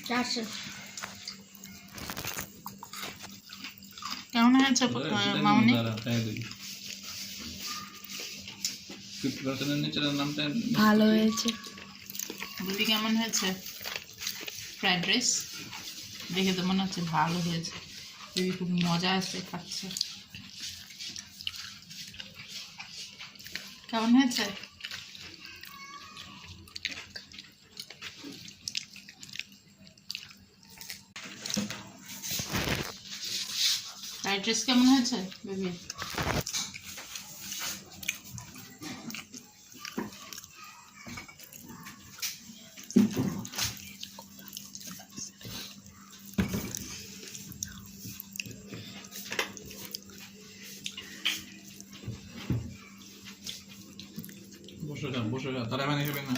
400 কেমন হয়েছে মামনি? ভালো হয়েছে। দিদি কেমন হয়েছে ফ্রাইড রাইস? দেখে তো মনে হচ্ছে ভালো হয়েছে। দিদি খুব মজা আছে খাচ্ছে। কেমন হয়েছে? ফ্রাইড রাইস কেমন হয়েছে বেবি? বসে যা তারা মানে খাবে না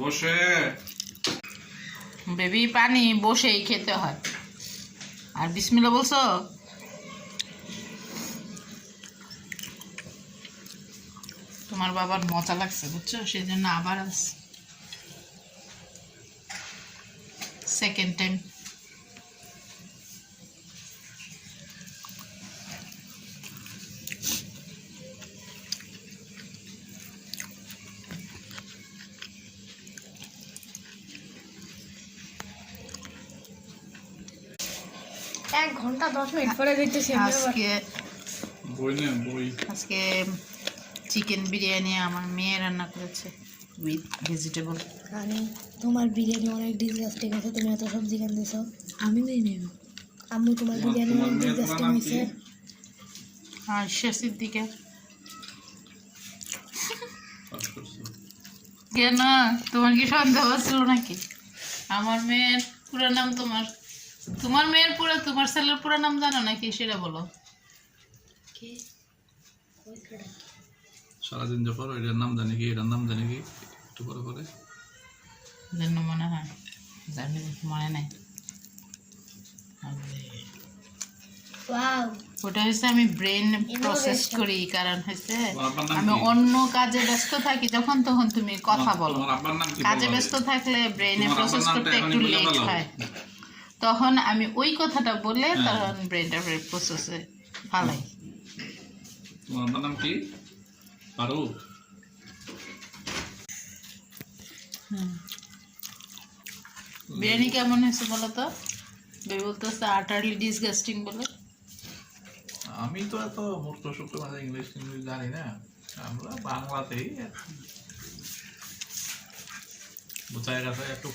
বসে বেবি পানি বসেই খেতে হয়। আর বিসমিল্লাহ বলছো? তোমার বাবার মজা লাগছে বুঝছো, সেই জন্য আবার আসছে সেকেন্ড টাইম। এক ঘন্টা 10 মিনিট পরে দিতেছি আজকে চিকেন বিরিয়ানি আমার মেয়ে রান্না করেছে উইথ ভেজিটেবল। মানে তোমার বিরিয়ানি অনেক ডিসগাস্টিং আছে, তুমি এত সবজি কেন দিছো? আমি দিই নেব আম্মু, তোমার বিরিয়ানি অনেক ডিসগাস্টিং হয়েছে। আর সিদ্দিকা কেন, তোমার কি সন্দেহ ছিল নাকি? আমার মেয়ের পুরো নাম তোমার মেয়ের পুরো, তোমার ছেলের পুরো নাম জানো নাকি সেটা বলো। সারাদিন যখন এটার নাম জানি কি এটার নাম জানি কি একটু পরে পরে জন্য মনে হয় জানি মনে নাই। ওয়াও, ওটা হচ্ছে আমি ব্রেন প্রসেস করি, কারণ হচ্ছে আমি অন্য কাজে ব্যস্ত থাকি যখন তখন তুমি কথা বলো। কাজে ব্যস্ত থাকলে ব্রেনে প্রসেস করতে একটু লেট হয়, তখন আমি ওই কথাটা বলে তখন ব্রেনটা প্রসেসে ফালাই। তোমার নাম কি? পারো? বিরিয়ানি কেমন হয়েছে বলো তো? বেবি বলতেছে আটারলি ডিসগাস্টিং বলে। আমি তো এত মূর্খ শুক্র মানে ইংলিশ জানি না, আমরা বাংলাতেই বোঝায় গেছে একটু